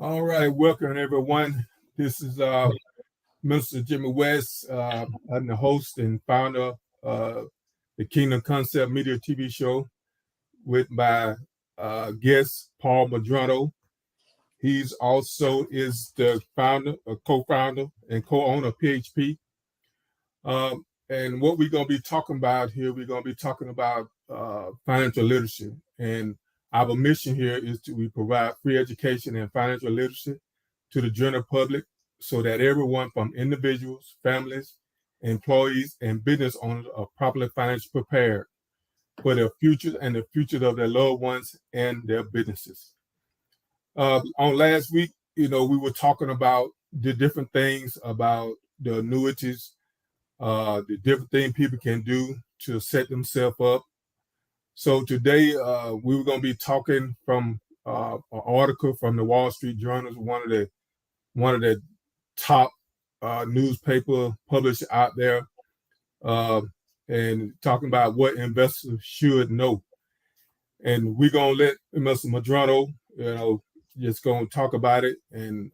All right, welcome everyone. This is Mr. Jimmy West. I'm the host and founder of the Kingdom Concept Media TV show with my guest Paul Madrano. He's also is the founder, co-founder, and co-owner of PHP. And what we're going to be talking about here, we're going to be talking about financial literacy. And our mission here is we provide free education and financial literacy to the general public so that everyone from individuals, families, employees, and business owners are properly financially prepared for their futures and the future of their loved ones and their businesses. On last week, we were talking about the different things about the annuities, the different things people can do to set themselves up. So today we were going to be talking from an article from the Wall Street Journal, one of the top newspaper published out there, and talking about what investors should know. And we're gonna let Mr. Madrano, just gonna talk about it. And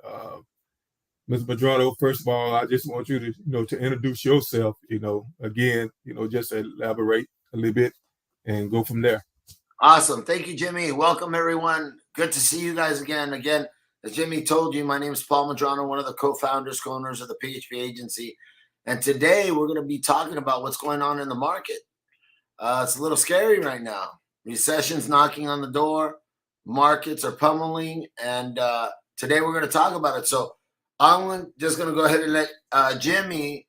Mr. Madrano, first of all, I just want you to, to introduce yourself. Again, just elaborate a little bit and go from there. Awesome. Thank you, Jimmy. Welcome, everyone. Good to see you guys again. Again, as Jimmy told you, my name is Paul Madrano, one of the co-founders, co-owners of the PHP agency. And today we're going to be talking about what's going on in the market. It's a little scary right now. Recession's knocking on the door. Markets are pummeling. And today we're going to talk about it. So I'm just going to go ahead and let Jimmy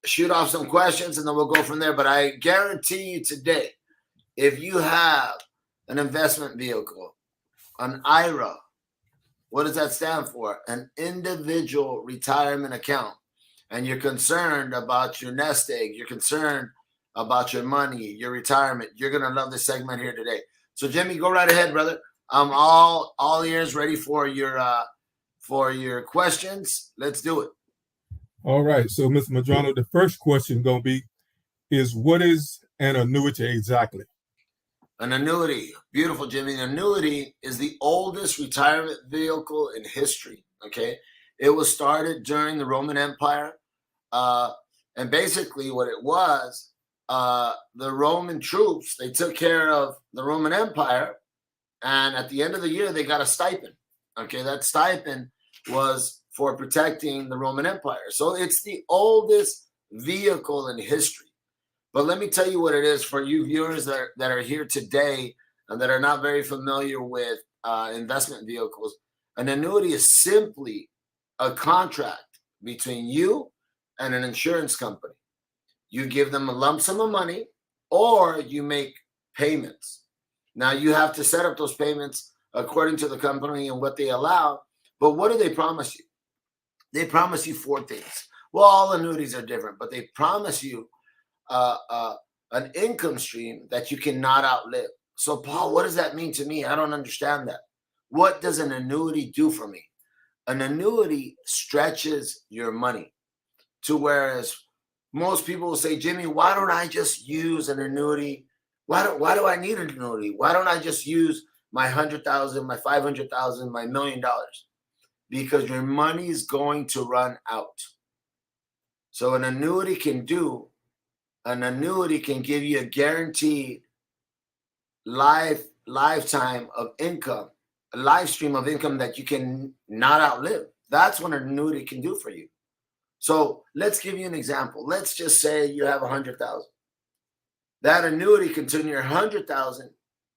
shoot off some questions, and then we'll go from there. But I guarantee you today, if you have an investment vehicle, an IRA, what does that stand for? An individual retirement account. And you're concerned about your nest egg. You're concerned about your money, your retirement. You're going to love this segment here today. So, Jimmy, go right ahead, brother. I'm all ears, ready for your questions. Let's do it. All right. So, Mr. Madrano, the first question going to be is, what is an annuity exactly? An annuity. Beautiful, Jimmy. An annuity is the oldest retirement vehicle in history, okay? It was started during the Roman Empire. And basically what it was, the Roman troops, they took care of the Roman Empire. And at the end of the year, they got a stipend, okay? That stipend was for protecting the Roman Empire. So it's the oldest vehicle in history. But let me tell you what it is for you viewers that are here today and that are not very familiar with investment vehicles. An annuity is simply a contract between you and an insurance company. You give them a lump sum of money, or you make payments. Now, you have to set up those payments according to the company and what they allow. But what do they promise you? They promise you four things. Well, all annuities are different, but they promise you an income stream that you cannot outlive. So, Paul, what does that mean to me? I don't understand that. What does an annuity do for me? An annuity stretches your money to whereas most people will say, Jimmy, why don't I just use an annuity? Why do I need an annuity? Why don't I just use my 100,000, my 500,000, my $1 million? Because your money is going to run out. So an annuity can give you a guaranteed lifetime of income, a live stream of income that you can not outlive. That's what an annuity can do for you. So let's give you an example. Let's just say you have 100,000. That annuity can turn your 100,000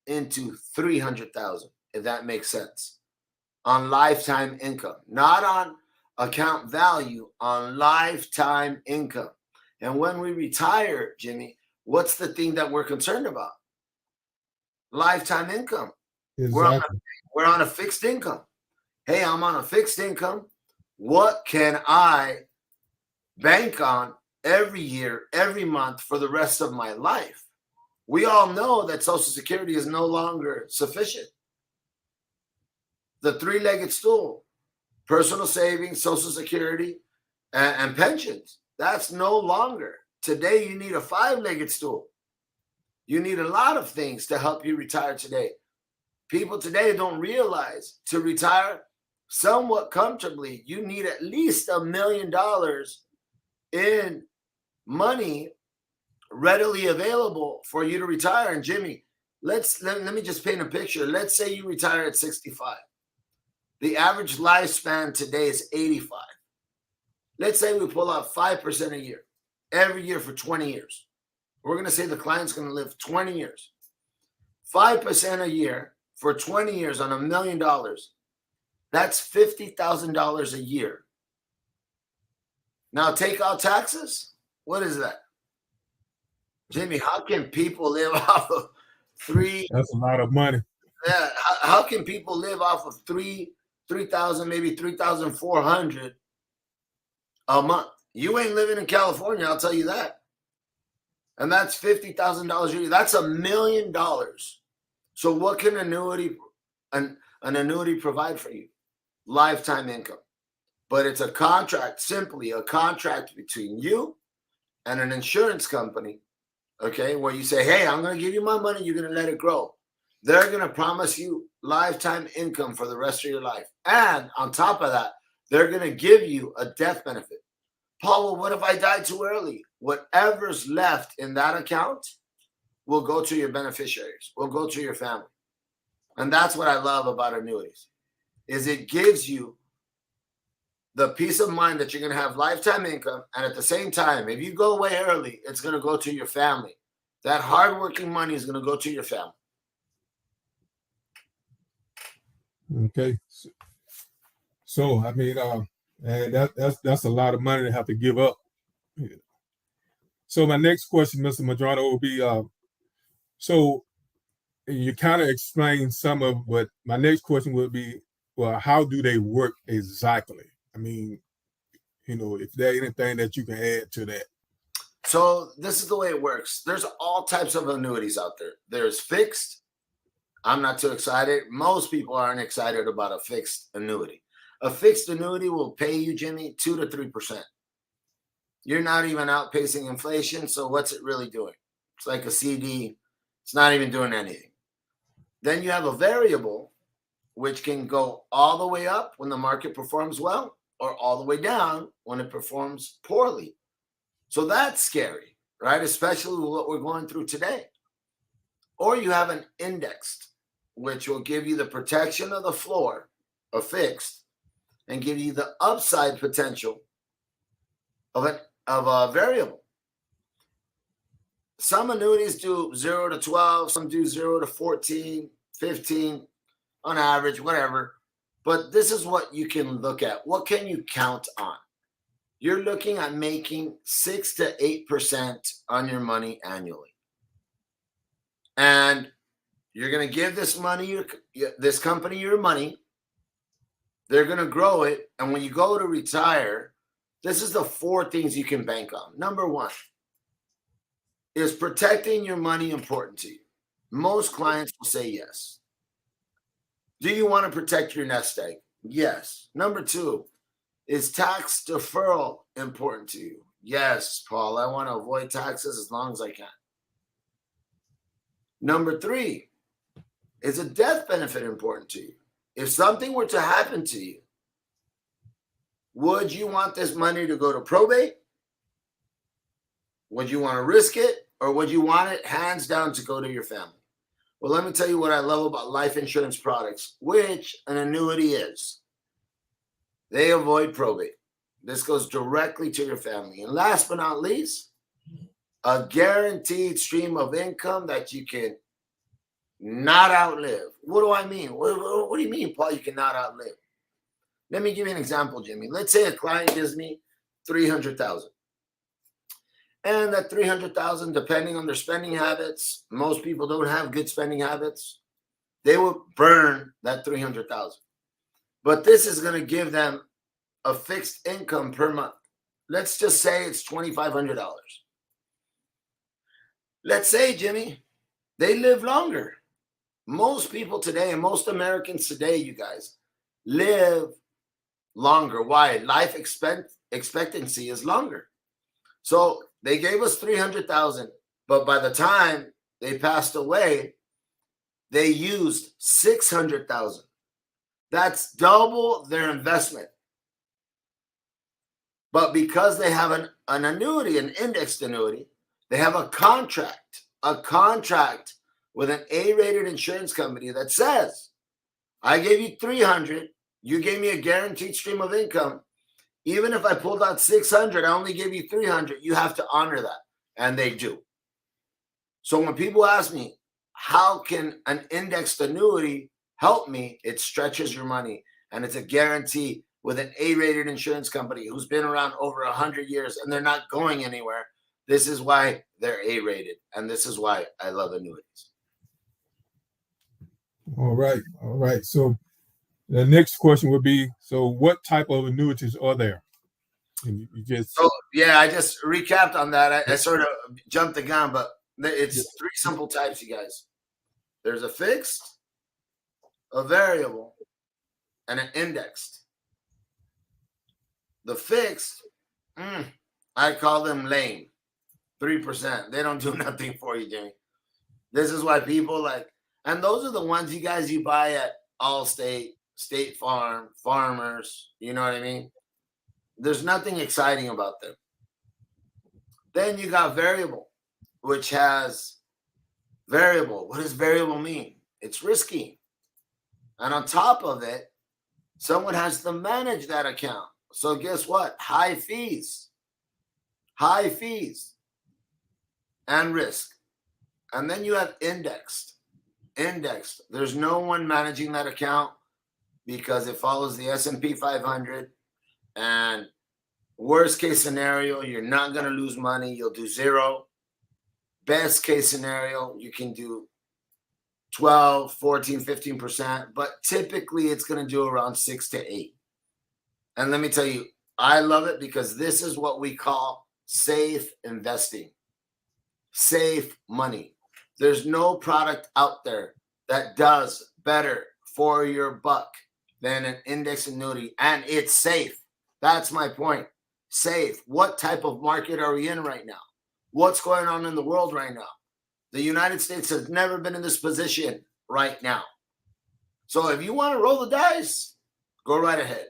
into 300,000, if that makes sense, on lifetime income, not on account value, on lifetime income. And when we retire, Jimmy, what's the thing that we're concerned about? Lifetime income. Exactly. We're on a fixed income. Hey, I'm on a fixed income. What can I bank on every year, every month for the rest of my life? We all know that Social Security is no longer sufficient. The three-legged stool, personal savings, Social Security, and pensions. That's no longer. Today, you need a five-legged stool. You need a lot of things to help you retire today. people today don't realize to retire somewhat comfortably, you need at least $1 million in money readily available for you to retire. And Jimmy, let me just paint a picture. Let's say you retire at 65. The average lifespan today is 85. Let's say we pull out 5% a year, every year for 20 years. We're going to say the client's going to live 20 years. 5% a year for 20 years on $1 million. That's $50,000 a year. Now take out taxes. What is that? Jimmy, how can people live off of That's a lot of money. Yeah, how can people live off of 3,000, maybe 3,400 a month? You ain't living in California, I'll tell you that. And that's $50,000 a year. That's $1 million. So what can an annuity provide for you? Lifetime income. But it's a contract, simply a contract between you and an insurance company, okay, where you say, hey, I'm going to give you my money, you're going to let it grow. They're going to promise you lifetime income for the rest of your life. And on top of that, they're going to give you a death benefit. Paul, well, what if I die too early? Whatever's left in that account will go to your beneficiaries, will go to your family. And that's what I love about annuities, is it gives you the peace of mind that you're going to have lifetime income. And at the same time, if you go away early, it's going to go to your family. That hardworking money is going to go to your family. Okay. So I mean, and that's a lot of money to have to give up. So my next question, Mr. Madrano, will be, so you kind of explained some of, but my next question would be, well, how do they work exactly? I mean, if there's anything that you can add to that. So this is the way it works. There's all types of annuities out there. There's fixed. I'm not too excited. Most people aren't excited about a fixed annuity. A fixed annuity will pay you, Jimmy, 2 to 3%. You're not even outpacing inflation. So what's it really doing? It's like a CD. It's not even doing anything. Then you have a variable, which can go all the way up when the market performs well, or all the way down when it performs poorly. So that's scary, right? Especially with what we're going through today. Or you have an indexed, which will give you the protection of the floor, a fixed, and give you the upside potential of a variable. Some annuities do 0 to 12, some do 0 to 14, 15 on average, whatever. But this is what you can look at. What can you count on? You're looking at making 6 to 8% on your money annually. And you're going to give this company your money. They're going to grow it. And when you go to retire, this is the 4 things you can bank on. Number 1, is protecting your money important to you? Most clients will say yes. Do you want to protect your nest egg? Yes. Number 2, is tax deferral important to you? Yes, Paul, I want to avoid taxes as long as I can. Number 3, is a death benefit important to you? If something were to happen to you, would you want this money to go to probate? Would you want to risk it? Or would you want it hands down to go to your family? Well, let me tell you what I love about life insurance products, which an annuity is. They avoid probate. This goes directly to your family. And last but not least, a guaranteed stream of income that you can not outlive. What do I mean? What do you mean, Paul, you cannot outlive? Let me give you an example, Jimmy. Let's say a client gives me $300,000. And that $300,000, depending on their spending habits, most people don't have good spending habits. They will burn that $300,000. But this is going to give them a fixed income per month. Let's just say it's $2,500. Let's say, Jimmy, they live longer. Most people today, and most Americans today, you guys, live longer. Why? Life expectancy is longer. So they gave us $300,000, but by the time they passed away, They used $600,000. That's double their investment. But because they have an annuity, an indexed annuity, they have a contract with an A-rated insurance company that says, I gave you 300, you gave me a guaranteed stream of income. Even if I pulled out 600, I only gave you 300. You have to honor that. And they do. So when people ask me, how can an indexed annuity help me? It stretches your money, and it's a guarantee with an A-rated insurance company who's been around over 100 years, and they're not going anywhere. This is why they're A-rated, and this is why I love annuities. All right. So the next question would be, so what type of annuities are there? And you just... So, yeah, I just recapped on that. I sort of jumped the gun, but it's three simple types, you guys. There's a fixed, a variable, and an indexed. The fixed, I call them lame. 3%. They don't do nothing for you, Jimmy. This is why people like, and those are the ones you buy at Allstate, State Farm, Farmers. You know what I mean? There's nothing exciting about them. Then you got variable, which has variable. What does variable mean? It's risky. And on top of it, someone has to manage that account. So guess what? High fees and risk. And then you have indexed. There's no one managing that account because it follows the S&P 500. And worst case scenario, you're not going to lose money. You'll do 0. Best case scenario, you can do 12, 14, 15%. But typically, it's going to do around 6 to 8. And let me tell you, I love it because this is what we call safe investing. Safe money. There's no product out there that does better for your buck than an index annuity, and it's safe. That's my point. Safe. What type of market are we in right now? What's going on in the world right now? The United States has never been in this position right now. So if you want to roll the dice, go right ahead.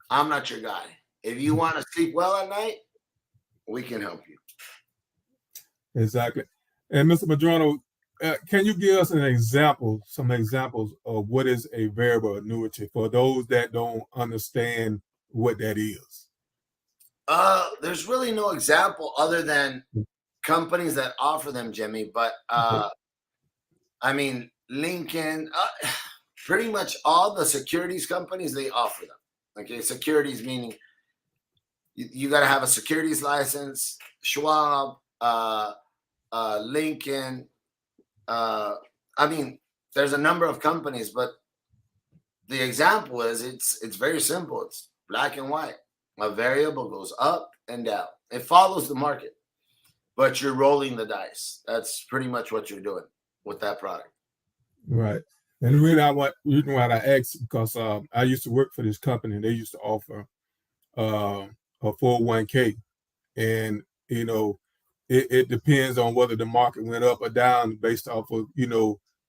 I'm not your guy. If you want to sleep well at night, we can help you. Exactly. And Mr. Madrono, can you give us some examples of what is a variable annuity for those that don't understand what that is? There's really no example other than companies that offer them, Jimmy. But I mean, Lincoln, pretty much all the securities companies, they offer them. Okay, securities meaning you got to have a securities license. Schwab, Lincoln. I mean, there's a number of companies, but the example is it's very simple. It's black and white. A variable goes up and down. It follows the market, but you're rolling the dice. That's pretty much what you're doing with that product. Right. And the reason why I asked, because I used to work for this company, and they used to offer a 401k, and it depends on whether the market went up or down based off of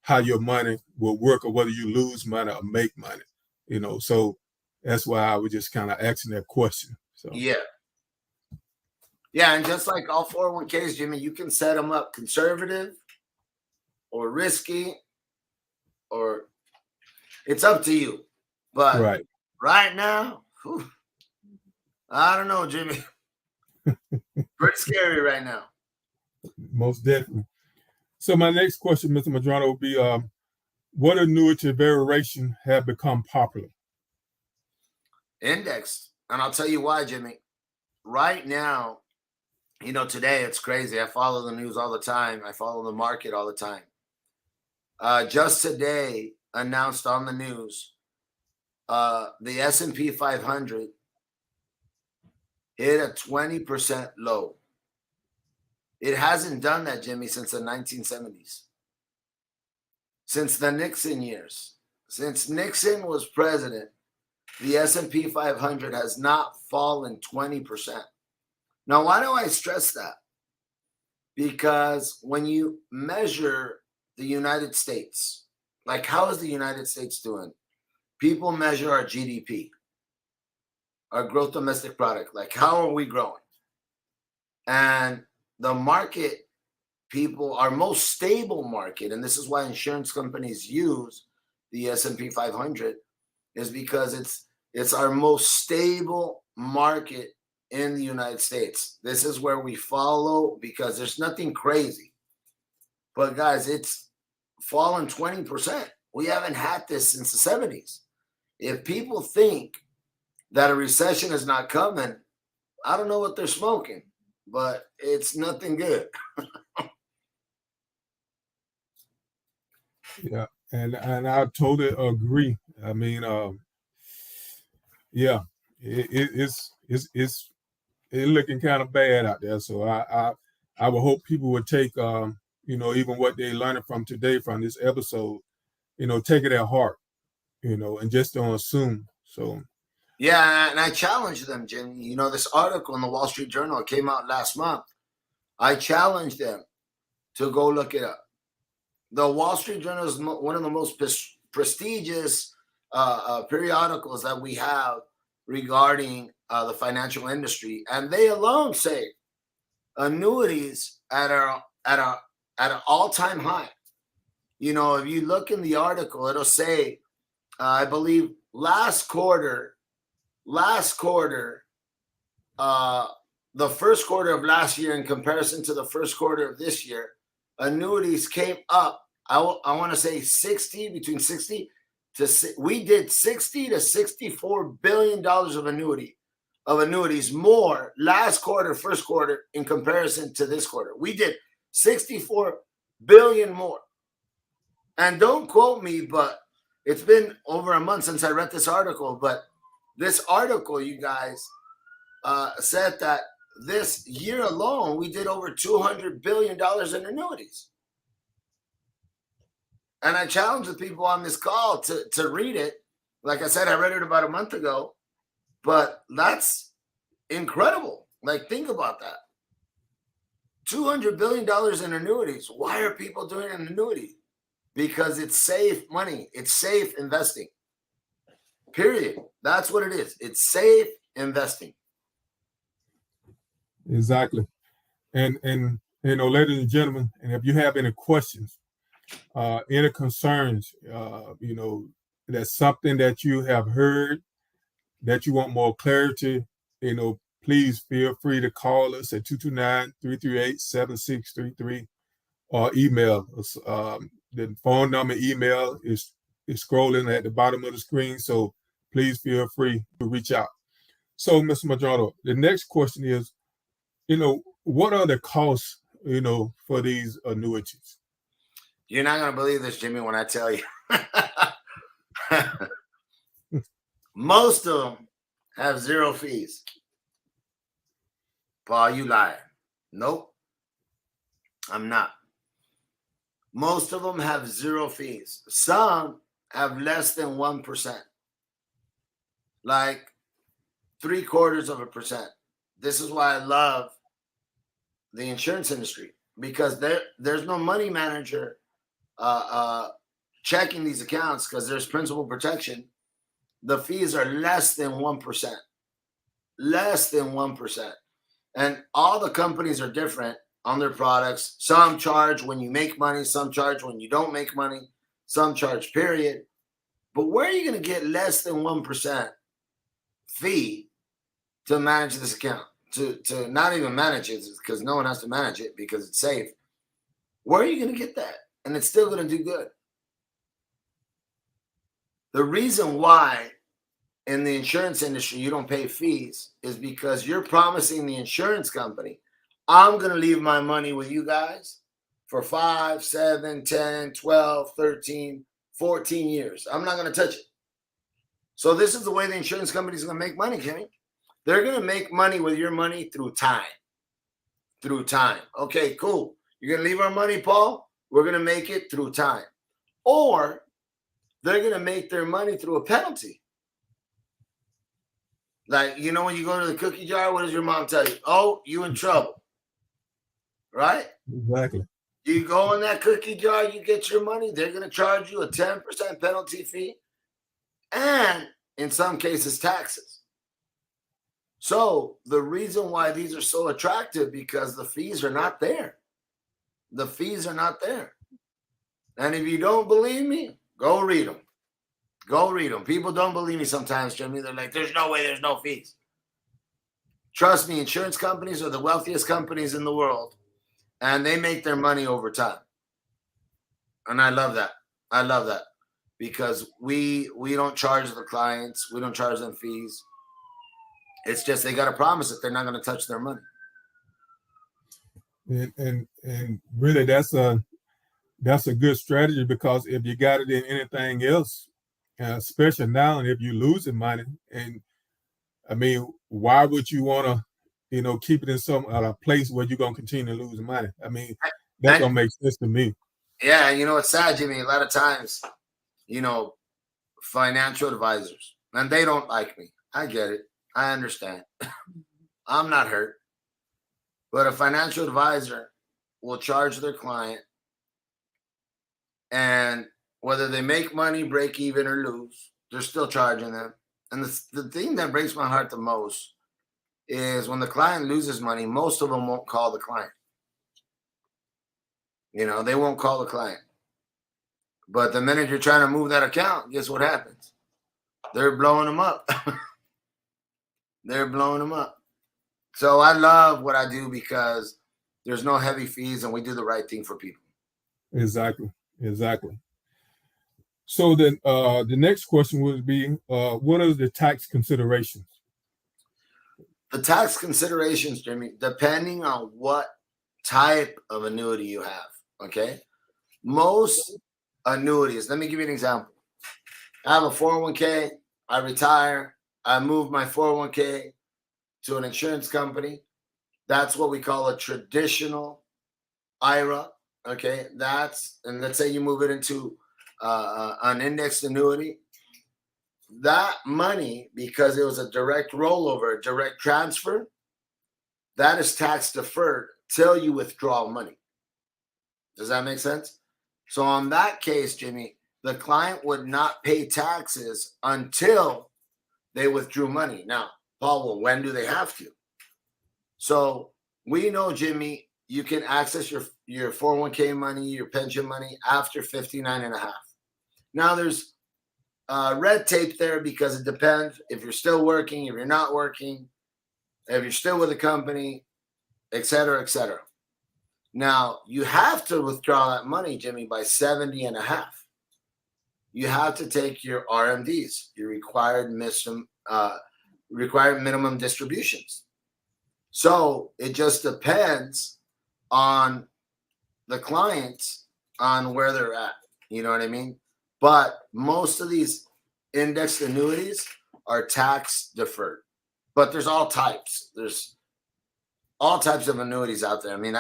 how your money will work, or whether you lose money or make money. So that's why I was just kind of asking that question. So yeah, and just like all 401ks, Jimmy, you can set them up conservative or risky, or it's up to you. But right now, I don't know, Jimmy. Pretty scary right now. Most definitely. So my next question, Mr. Madrono, will be, what annuity variation have become popular? Indexed. And I'll tell you why, Jimmy. Right now, today it's crazy. I follow the news all the time. I follow the market all the time. Just today, announced on the news, the S&P 500 hit a 20% low. It hasn't done that, Jimmy, since the 1970s. Since the Nixon years. Since Nixon was president, the S&P 500 has not fallen 20%. Now, why do I stress that? Because when you measure the United States. Like, how is the United States doing? People measure our GDP, our gross domestic product. Like, how are we growing? And the market, people, our most stable market, and this is why insurance companies use the S&P 500, is because it's our most stable market in the United States. This is where we follow, because there's nothing crazy. But guys, it's fallen 20%. We haven't had this since the 70s. If people think that a recession is not coming, I don't know what they're smoking, but it's nothing good. Yeah, and I totally agree. I mean, yeah, it's looking kind of bad out there. So I would hope people would take even what they learned from today from this episode, take it at heart, and just don't assume. So yeah, and I challenged them, Jimmy. This article in the Wall Street Journal came out last month. I challenged them to go look it up. The Wall Street Journal is one of the most prestigious periodicals that we have regarding the financial industry, and they alone say annuities at an all-time high. If you look in the article, it'll say, I believe last quarter, the first quarter of last year in comparison to the first quarter of this year, annuities came up. I want to say we did 60 to 64 billion dollars of annuities more last quarter, first quarter, in comparison to this quarter. We did 64 billion more. And don't quote me, but it's been over a month since I read this article. But this article, you guys, said that this year alone, we did over $200 billion in annuities. And I challenge the people on this call to read it. Like I said, I read it about a month ago, but that's incredible. Like, think about that. $200 billion in annuities. Why are people doing an annuity? Because it's safe money. It's safe investing. Period. That's what it is. It's safe investing. Exactly. And ladies and gentlemen, and if you have any questions, any concerns, that's something that you have heard that you want more clarity, please feel free to call us at 229-338-7633 or email us. The phone number, email is scrolling at the bottom of the screen, so please feel free to reach out. So, Mr. Majordo, the next question is, what are the costs, for these annuities? You're not going to believe this, Jimmy, when I tell you. Most of them have zero fees. Paul, you lying. Nope. I'm not. Most of them have zero fees. Some have less than 1%. Like 0.75%. This is why I love the insurance industry, because there's no money manager checking these accounts, because there's principal protection. The fees are less than 1%. Less than 1%. And all the companies are different on their products. Some charge when you make money, some charge when you don't make money, some charge period. But where are you going to get less than 1% fee to manage this account? To not even manage it, because no one has to manage it because it's safe. Where are you going to get that? And it's still going to do good. The reason why in the insurance industry you don't pay fees is because you're promising the insurance company, I'm going to leave my money with you guys for 5, 7, 10, 12, 13, 14 years. I'm not going to touch it. So this is the way the insurance company is going to make money, Kenny. They're going to make money with your money through time. Through time. Okay, cool. You're going to leave our money, Paul? We're going to make it through time. Or they're going to make their money through a penalty. Like, when you go to the cookie jar, what does your mom tell you? Oh, you in trouble. Right? Exactly. You go in that cookie jar, you get your money, they're going to charge you a 10% penalty fee and in some cases taxes. So the reason why these are so attractive because the fees are not there. The fees are not there. And if you don't believe me, go read them. Go read them. People don't believe me sometimes, Jimmy. They're like, there's no way there's no fees. Trust me, insurance companies are the wealthiest companies in the world, and they make their money over time. And I love that. I love that because we don't charge the clients. We don't charge them fees. It's just they got to promise that they're not going to touch their money. And really, that's a good strategy because if you got it in anything else, especially now, and if you're losing money, and I mean, why would you want to, keep it in some a place where you're gonna continue to lose money? I mean, that don't make sense to me. Yeah, it's sad, Jimmy. A lot of times, financial advisors, and they don't like me. I get it. I understand. I'm not hurt. But a financial advisor will charge their client, and whether they make money, break even, or lose, they're still charging them. And the thing that breaks my heart the most is when the client loses money, most of them won't call the client. They won't call the client. But the minute you're trying to move that account, guess what happens? They're blowing them up. They're blowing them up. So I love what I do because there's no heavy fees and we do the right thing for people. Exactly. So then the next question would be, what are the tax considerations? The tax considerations, Jimmy, depending on what type of annuity you have, okay? Most annuities, let me give you an example. I have a 401k, I retire, I move my 401k to an insurance company. That's what we call a traditional IRA, okay? And let's say you move it into an indexed annuity. That money, because it was a direct rollover, a direct transfer, that is tax deferred till you withdraw money. Does that make sense? So on that case, Jimmy, the client would not pay taxes until they withdrew money. Now, Paul, well, when do they have to? So we know, Jimmy, you can access your 401k money, your pension money after 59 and a half. Now there's red tape there because it depends if you're still working, if you're not working, if you're still with a company, et cetera, et cetera. Now, you have to withdraw that money, Jimmy, by 70 and a half. You have to take your RMDs, your required minimum distributions. So it just depends on the clients on where they're at. You know what I mean? But most of these indexed annuities are tax deferred. But there's all types. There's all types of annuities out there. I mean,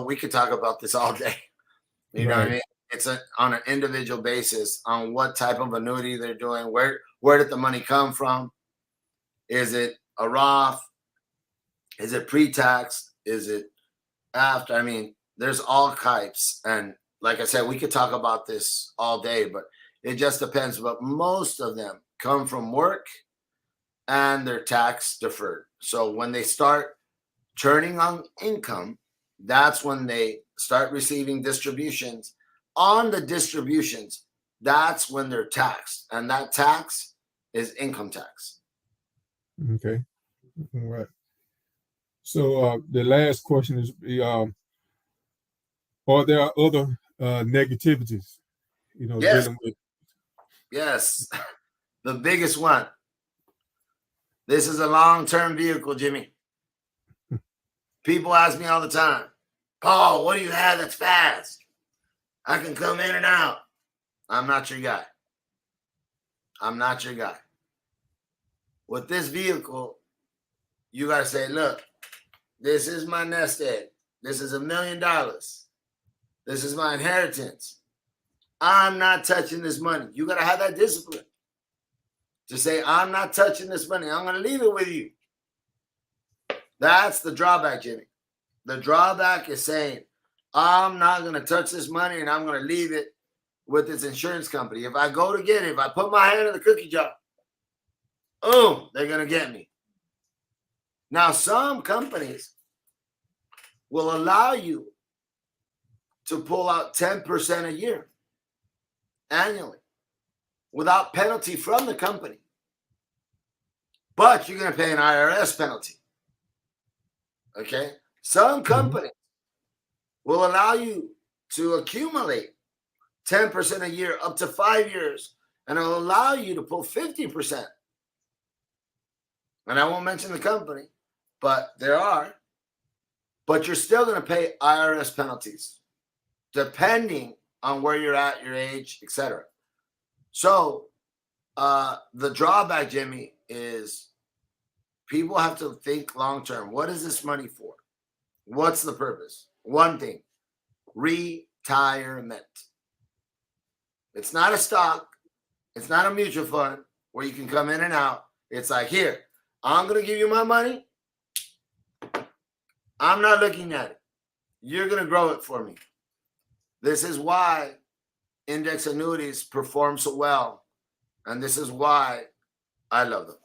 we could talk about this all day. You know what I mean? It's on an individual basis on what type of annuity they're doing. Where did the money come from? Is it a Roth? Is it pre-tax? Is it after? I mean, there's all types. And like I said, we could talk about this all day, but it just depends. But most of them come from work and they're tax deferred. So when they start turning on income, that's when they start receiving distributions. On the distributions, that's when they're taxed. And that tax is income tax. Okay. All right. So the last question is, are there other negativities, Yes. dealing with? Yes. The biggest one. This is a long-term vehicle, Jimmy. People ask me all the time, Paul, what do you have that's fast? I can come in and out. I'm not your guy. I'm not your guy. With this vehicle, you got to say, look, this is my nest egg. This is $1 million. This is my inheritance. I'm not touching this money. You got to have that discipline to say, I'm not touching this money. I'm going to leave it with you. That's the drawback, Jimmy. The drawback is saying, I'm not going to touch this money and I'm going to leave it with this insurance company. If I go to get it, if I put my hand in the cookie jar, oh, they're going to get me. Now, some companies will allow you to pull out 10% a year annually without penalty from the company. But you're going to pay an IRS penalty. Okay? Some companies will allow you to accumulate 10% a year up to 5 years, and it'll allow you to pull 50%. And I won't mention the company, but there are. But you're still going to pay IRS penalties, depending on where you're at, your age, etc. So the drawback, Jimmy, is people have to think long term. What is this money for? What's the purpose? One thing, retirement. It's not a stock. It's not a mutual fund where you can come in and out. It's like, here, I'm going to give you my money. I'm not looking at it. You're going to grow it for me. This is why index annuities perform so well. And this is why I love them.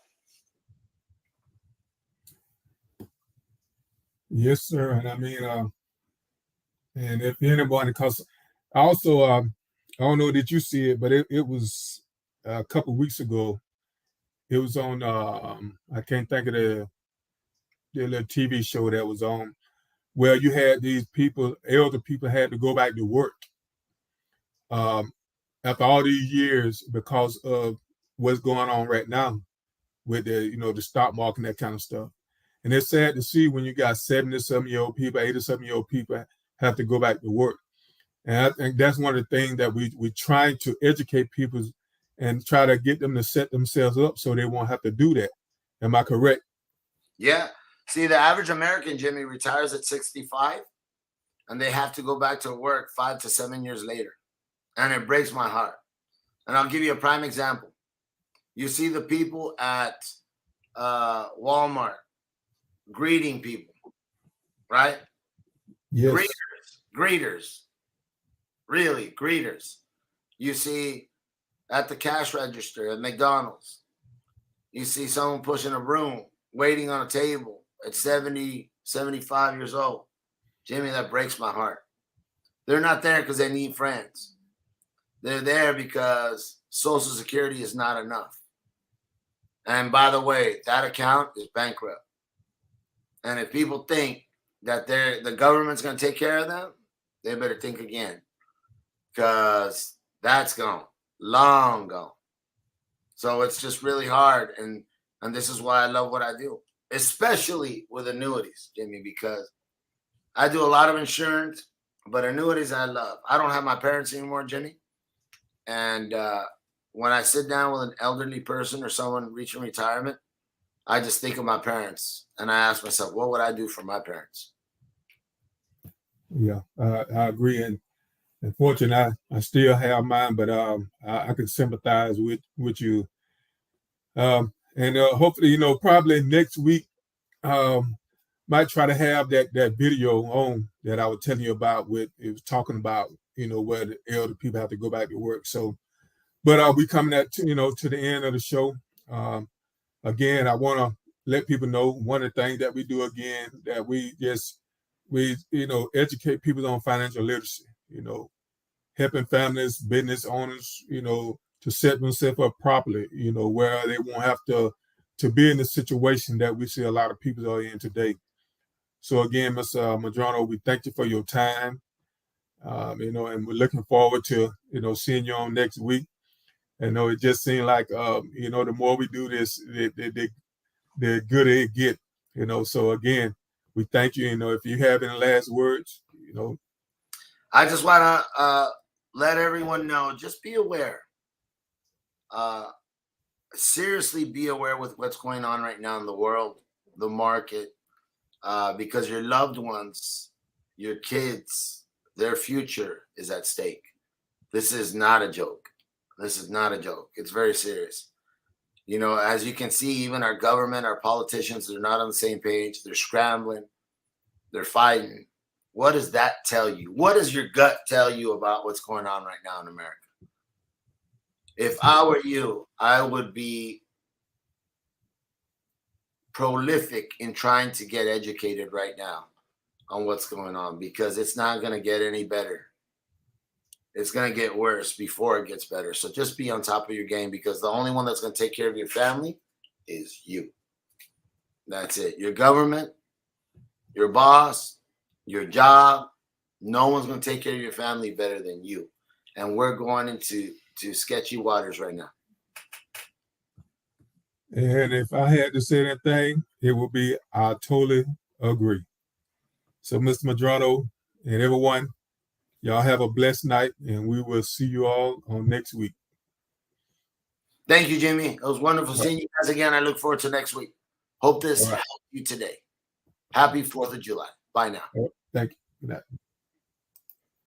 Yes, sir. And I mean, and if anybody, because also, I don't know, did you see it, but it was a couple of weeks ago. It was on, I can't think of the little TV show that was on, where you had these people, elder people had to go back to work after all these years because of what's going on right now with the stock market and that kind of stuff. And it's sad to see when you got 70-some-year-old people, 80-some-year-old people have to go back to work. And I think that's one of the things that we're trying to educate people and try to get them to set themselves up so they won't have to do that. Am I correct? Yeah. See, the average American, Jimmy, retires at 65, and they have to go back to work 5 to 7 years later. And it breaks my heart. And I'll give you a prime example. You see the people at Walmart greeting people, right? Yes. Greeters. Really, greeters. You see at the cash register at McDonald's, you see someone pushing a broom, waiting on a table at 70, 75 years old. Jimmy, that breaks my heart. They're not there because they need friends. They're there because Social Security is not enough. And by the way, that account is bankrupt. And if people think that the government's going to take care of them, they better think again, because that's gone, long gone. So it's just really hard. And this is why I love what I do, especially with annuities, Jimmy, because I do a lot of insurance, but annuities I love. I don't have my parents anymore, Jimmy. And when I sit down with an elderly person or someone reaching retirement, I just think of my parents and I ask myself, what would I do for my parents? Yeah, I agree. And unfortunately, I still have mine, but I can sympathize with you. And hopefully, probably next week, might try to have that video on that I was telling you about. It was talking about where the elder people have to go back to work. So, but we coming to the end of the show. Again, I want to let people know one of the things that we do again, that we educate people on financial literacy. Helping families, business owners, to set themselves up properly. Where they won't have to be in the situation that we see a lot of people are in today. So again, Mr. Madrano, we thank you for your time. And we're looking forward to seeing you on next week. It just seemed like the more we do this, the gooder it get. So again, we thank you. If you have any last words, I just want to let everyone know, just be aware. Seriously be aware with what's going on right now in the world, the market, because your loved ones, your kids, their future is at stake. This is not a joke. This is not a joke. It's very serious. As you can see, even our government, our politicians, they're not on the same page. They're scrambling. They're fighting. What does that tell you? What does your gut tell you about what's going on right now in America? If I were you, I would be prolific in trying to get educated right now on what's going on, because it's not going to get any better. It's going to get worse before it gets better. So just be on top of your game, because the only one that's going to take care of your family is you. That's it. Your government, your boss, your job, no one's going to take care of your family better than you. And we're going into sketchy waters right now. And if I had to say anything, it would be I totally agree. So, Mr. Madrano and everyone, y'all have a blessed night, and we will see you all on next week. Thank you, Jimmy. It was wonderful seeing you guys again. I look forward to next week. Hope this helped you today. Happy 4th of July. Bye now. Thank you. Good night.